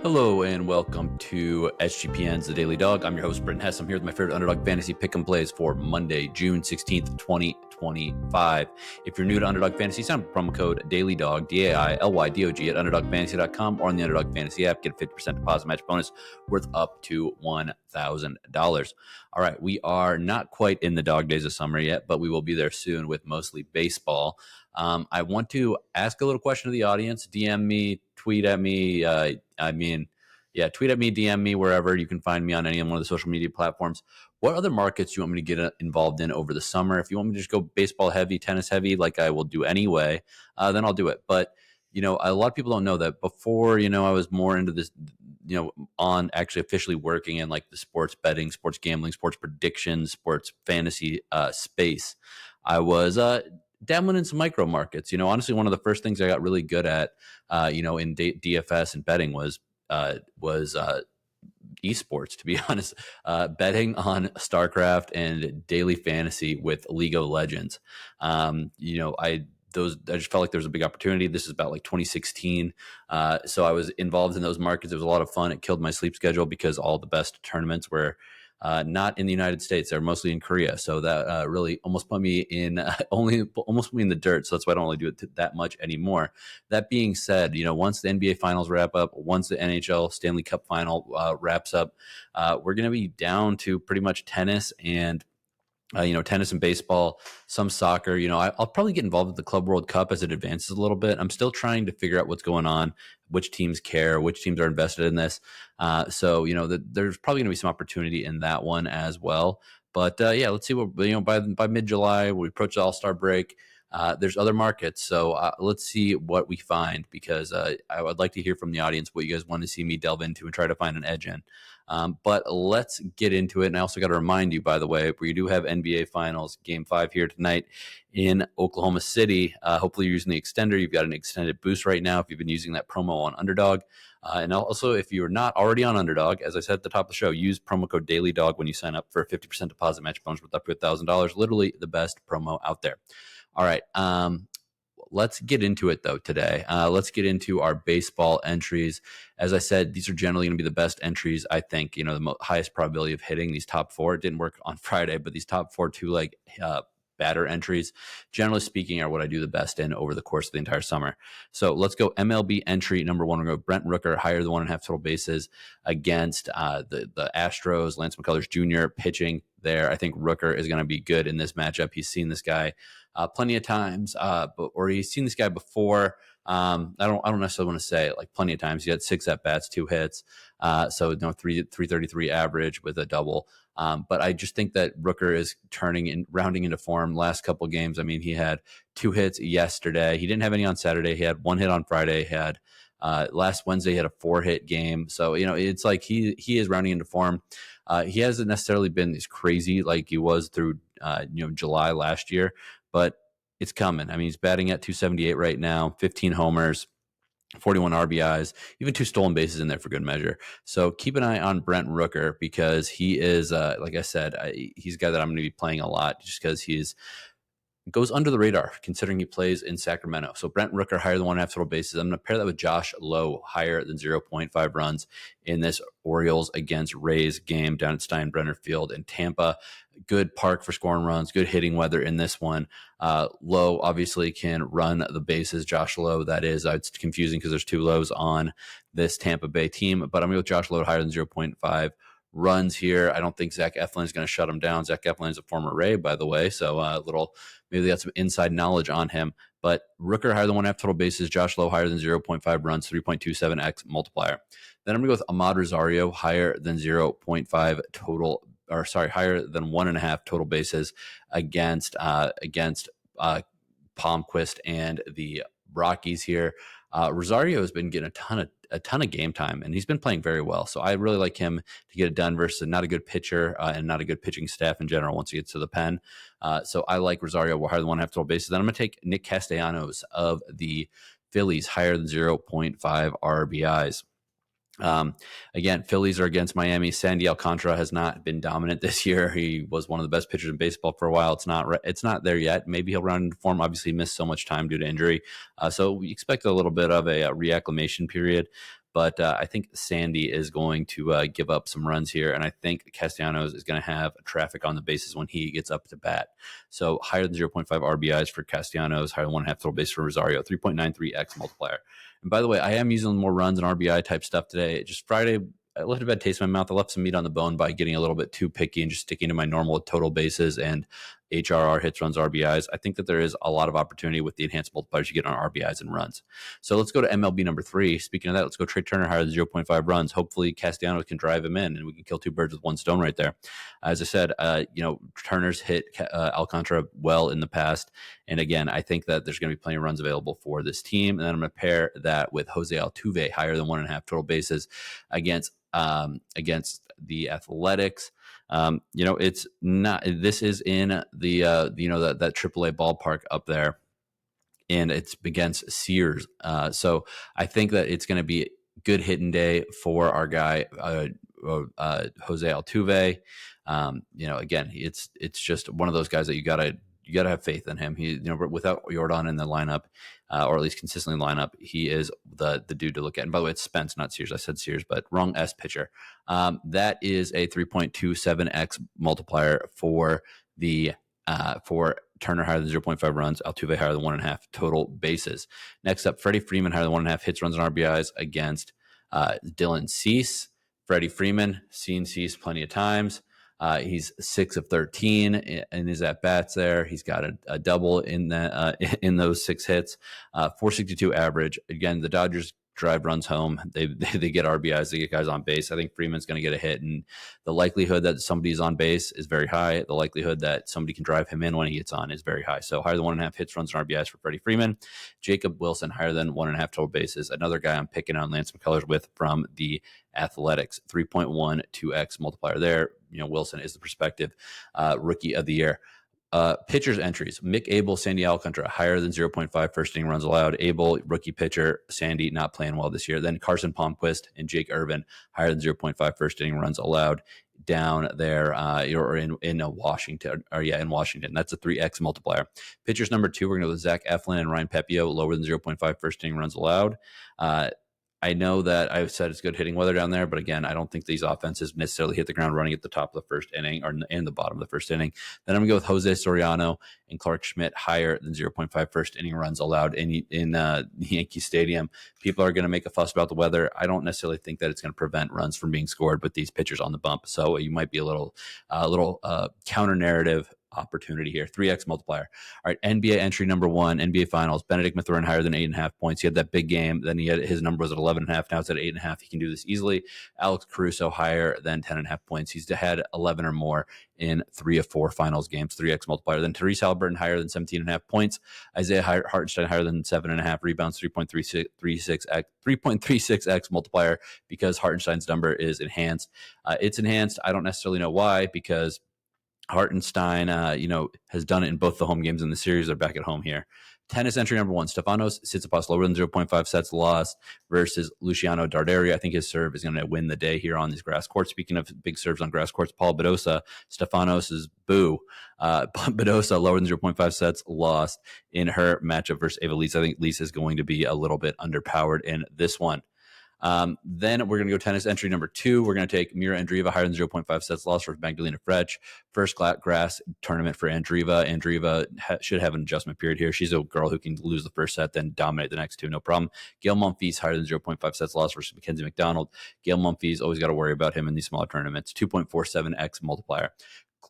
Hello and welcome to SGPN's The Daily Dog. I'm your host, Brent Hess. I'm here with my favorite Underdog Fantasy Pick'em plays for Monday, June 16th, 2025. If you're new to Underdog Fantasy, sign up with promo code DailyDog, DAILYDOG at UnderdogFantasy.com or on the Underdog Fantasy app. Get a 50% deposit match bonus worth up to $1,000. All right, we are not quite in the dog days of summer yet, but we will be there soon with mostly baseball. I want to ask a little question to the audience. DM me, tweet at me. Tweet at me, DM me, wherever. You can find me on any one of the social media platforms. What other markets do you want me to get involved in over the summer? If you want me to just go baseball heavy, tennis heavy, like I will do anyway, then I'll do it. But, a lot of people don't know that before, I was more into this, on actually officially working in like the sports betting, sports gambling, sports predictions, sports fantasy space. I was dabbling in some micro markets. Honestly, one of the first things I got really good at, in DFS and betting was esports, to be honest, betting on StarCraft and daily fantasy with League of Legends. I just felt like there was a big opportunity. This is about like 2016. So I was involved in those markets. It was a lot of fun. It killed my sleep schedule because all the best tournaments were not in the United States. They're mostly in Korea. So that really almost put me in almost put me in the dirt. So that's why I don't really do it that much anymore. That being said, once the NBA finals wrap up, once the NHL Stanley Cup final wraps up, we're going to be down to pretty much tennis and tennis and baseball, some soccer. I'll probably get involved with the Club World Cup as it advances a little bit. I'm still trying to figure out what's going on, which teams care, which teams are invested in this. There's probably going to be some opportunity in that one as well. But let's see what, by mid-July, we approach the All-Star break. There's other markets. So let's see what we find, because I would like to hear from the audience what you guys want to see me delve into and try to find an edge in. But let's get into it. And I also got to remind you, by the way, we do have NBA Finals Game 5 here tonight in Oklahoma City. Hopefully you're using the extender. You've got an extended boost right now if you've been using that promo on Underdog. And also, if you're not already on Underdog, as I said at the top of the show, use promo code DailyDog when you sign up for a 50% deposit match bonus worth up to $1,000. Literally the best promo out there. All right. Let's get into it, though, today. Let's get into our baseball entries. As I said, these are generally going to be the best entries, I think, the highest probability of hitting these top four. It didn't work on Friday, but these top four two-leg batter entries, generally speaking, are what I do the best in over the course of the entire summer. So let's go MLB entry number one. We're going to go Brent Rooker, higher than 1.5 total bases against the Astros. Lance McCullers Jr. pitching there. I think Rooker is going to be good in this matchup. He's seen this guy plenty of times, or he's seen this guy before. I don't necessarily want to say it like plenty of times. He had 6 at-bats, 2 hits. So 333 average with a double. But I just think that Rooker is rounding into form. Last couple of games, I mean, he had 2 hits yesterday. He didn't have any on Saturday. He had 1 hit on Friday. He had last Wednesday he had a 4-hit game. So it's like he is rounding into form. He hasn't necessarily been as crazy like he was through July last year, but it's coming. I mean, he's batting at 278 right now, 15 homers, 41 RBIs, even 2 stolen bases in there for good measure. So keep an eye on Brent Rooker, because he is, like I said, he's a guy that I'm going to be playing a lot just because goes under the radar considering he plays in Sacramento. So Brent Rooker, higher than 1.5 total bases. I'm going to pair that with Josh Lowe, higher than 0.5 runs in this Orioles against Rays game down at Steinbrenner Field in Tampa. Good park for scoring runs, good hitting weather in this one. Lowe obviously can run the bases. Josh Lowe, that is. It's confusing because there's 2 Lowes on this Tampa Bay team, but I'm going to go with Josh Lowe higher than 0.5 runs here. I don't think Zach Eflin is going to shut him down. Zach Eflin is a former Ray, by the way, so maybe they got some inside knowledge on him. But Rooker higher than 1.5 total bases, Josh Lowe higher than 0.5 runs, 3.27x multiplier. Then I'm going to go with Amed Rosario higher than 0.5 total, or sorry, higher than 1.5 total bases against Palmquist and the Rockies here. Rosario has been getting a ton of game time, and he's been playing very well. So I really like him to get it done versus not a good pitcher and not a good pitching staff in general once he gets to the pen. So I like Rosario higher than 1.5 total bases. Then I'm going to take Nick Castellanos of the Phillies higher than 0.5 RBIs. Again, Phillies are against Miami. Sandy Alcantara has not been dominant this year. He was one of the best pitchers in baseball for a while. It's not there yet. Maybe he'll round into form. Obviously, he missed so much time due to injury. So we expect a little bit of a reacclimation period. but I think Sandy is going to give up some runs here, and I think Castellanos is going to have traffic on the bases when he gets up to bat. So higher than 0.5 RBIs for Castellanos, higher than 1.5 total base for Rosario, 3.93x multiplier. And by the way, I am using more runs and RBI type stuff today. Just Friday, I left a bad taste in my mouth. I left some meat on the bone by getting a little bit too picky and just sticking to my normal total bases and HRR, hits, runs, RBIs. I think that there is a lot of opportunity with the enhanced multipliers you get on RBIs and runs. So let's go to MLB number 3. Speaking of that, let's go Trea Turner higher than 0.5 runs. Hopefully Castellanos can drive him in, and we can kill two birds with one stone right there. As I said, Turner's hit Alcantara well in the past. And again, I think that there's going to be plenty of runs available for this team. And then I'm going to pair that with Jose Altuve higher than 1.5 total bases against the Athletics. It's not. This is in the that AAA ballpark up there, and it's against Sears. So I think that it's going to be a good hitting day for our guy Jose Altuve. Again, it's just one of those guys that you gotta have faith in him. He, without Jordan in the lineup, or at least consistently in the lineup, he is the dude to look at. And by the way, it's Spence, not Sears. I said Sears, but wrong S pitcher. That is a 3.27x multiplier for for Turner higher than 0.5 runs, Altuve higher than 1.5 total bases. Next up, Freddie Freeman higher than 1.5 hits, runs, and RBIs against Dylan Cease. Freddie Freeman, seen Cease plenty of times. He's 6 of 13 in his at bats there. He's got a double in that in those 6 hits, 462 average. Again, the Dodgers drive runs home. They get RBIs. They get guys on base. I think Freeman's going to get a hit, and the likelihood that somebody's on base is very high. The likelihood that somebody can drive him in when he gets on is very high. So higher than 1.5 hits, runs, and RBIs for Freddie Freeman. Jacob Wilson higher than 1.5 total bases. Another guy I'm picking on Lance McCullers with from the Athletics, 3.12x multiplier there. Wilson is the prospective rookie of the year. Pitchers entries: Mick, Abel, Sandy, Alcantara higher than 0.5 first inning runs allowed. Abel, rookie pitcher. Sandy not playing well this year. Then Carson, Palmquist, and Jake Irvin higher than 0.5 first inning runs allowed down there in Washington. In Washington. That's a 3x multiplier. Pitchers number 2, we're going to go with Zach Eflin and Ryan Pepiot, lower than 0.5 first inning runs allowed. I know that I've said it's good hitting weather down there, but again, I don't think these offenses necessarily hit the ground running at the top of the first inning or in the bottom of the first inning. Then I'm going to go with Jose Soriano and Clarke Schmidt higher than 0.5 first inning runs allowed in Yankee Stadium. People are going to make a fuss about the weather. I don't necessarily think that it's going to prevent runs from being scored with these pitchers on the bump. So you might be a little counter narrative opportunity here. 3x multiplier. All right, NBA entry number 1, NBA Finals. Benedict Mathurin higher than 8.5 points. He had that big game. Then his number was at 11.5. Now it's at 8.5. He can do this easily. Alex Caruso higher than 10.5 points. He's had 11 or more in 3 of 4 Finals games. 3x multiplier. Then Therese Halliburton higher than 17.5 points. Isaiah Hartenstein higher than 7.5 rebounds. 3.36x multiplier because Hartenstein's number is enhanced. It's enhanced. I don't necessarily know why, because Hartenstein, has done it in both the home games in the series. They're back at home here. Tennis entry number 1, Stefanos Tsitsipas lower than 0.5 sets lost versus Luciano Darderi. I think his serve is going to win the day here on these grass courts. Speaking of big serves on grass courts, Paul Badosa, Stefanos' boo. Badosa lower than 0.5 sets lost in her matchup versus Ava Lisa. I think Lisa is going to be a little bit underpowered in this one. Then we're going to go tennis entry number 2. We're going to take Mira Andreeva higher than 0.5 sets lost for Magdalena Frech. First grass tournament for Andreeva. Andreeva should have an adjustment period here. She's a girl who can lose the first set, then dominate the next 2, no problem. Gail Monfils higher than 0.5 sets lost versus Mackenzie McDonald. Gail Monfils, always got to worry about him in these smaller tournaments. 2.47x multiplier.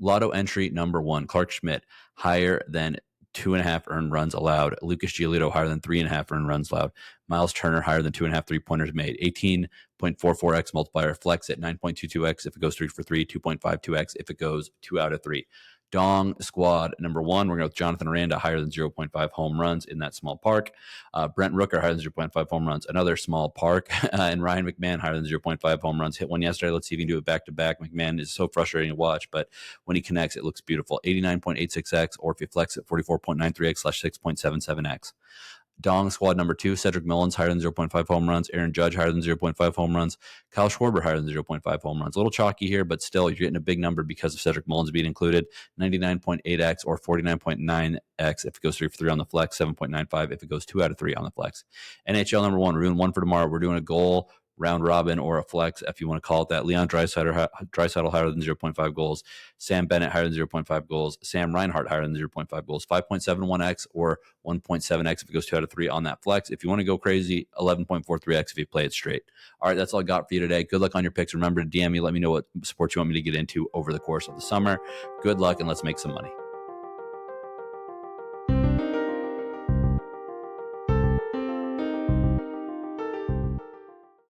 Lotto entry number 1, Clarke Schmidt higher than 2.5 earned runs allowed. Lucas Giolito higher than 3.5 earned runs allowed. Miles Turner higher than 2.5 3-pointers made. 18.44x multiplier. Flex at 9.22x if it goes 3 for 3. 2.52x if it goes 2 out of 3. Dong squad number 1. We're going to go with Jonathan Aranda higher than 0.5 home runs in that small park. Brent Rooker higher than 0.5 home runs. Another small park. And Ryan McMahon higher than 0.5 home runs. Hit one yesterday. Let's see if he can do it back to back. McMahon is so frustrating to watch, but when he connects, it looks beautiful. 89.86x, or if you flex it, 44.93x/6.77x. Dong squad number 2, Cedric Mullins higher than 0.5 home runs. Aaron Judge higher than 0.5 home runs. Kyle Schwarber higher than 0.5 home runs. A little chalky here, but still, you're getting a big number because of Cedric Mullins being included. 99.8x or 49.9x if it goes 3 for 3 on the flex. 7.95 if it goes 2 out of 3 on the flex. NHL number 1, we're doing one for tomorrow. We're doing a goal round robin or a flex, if you want to call it that. Leon Draisaitl higher than 0.5 goals. Sam Bennett higher than 0.5 goals. Sam Reinhart higher than 0.5 goals. 5.71x or 1.7x if it goes 2 out of 3 on that flex. If you want to go crazy, 11.43x if you play it straight. All right, that's all I got for you today. Good luck on your picks. Remember to DM me. Let me know what sports you want me to get into over the course of the summer. Good luck, and let's make some money.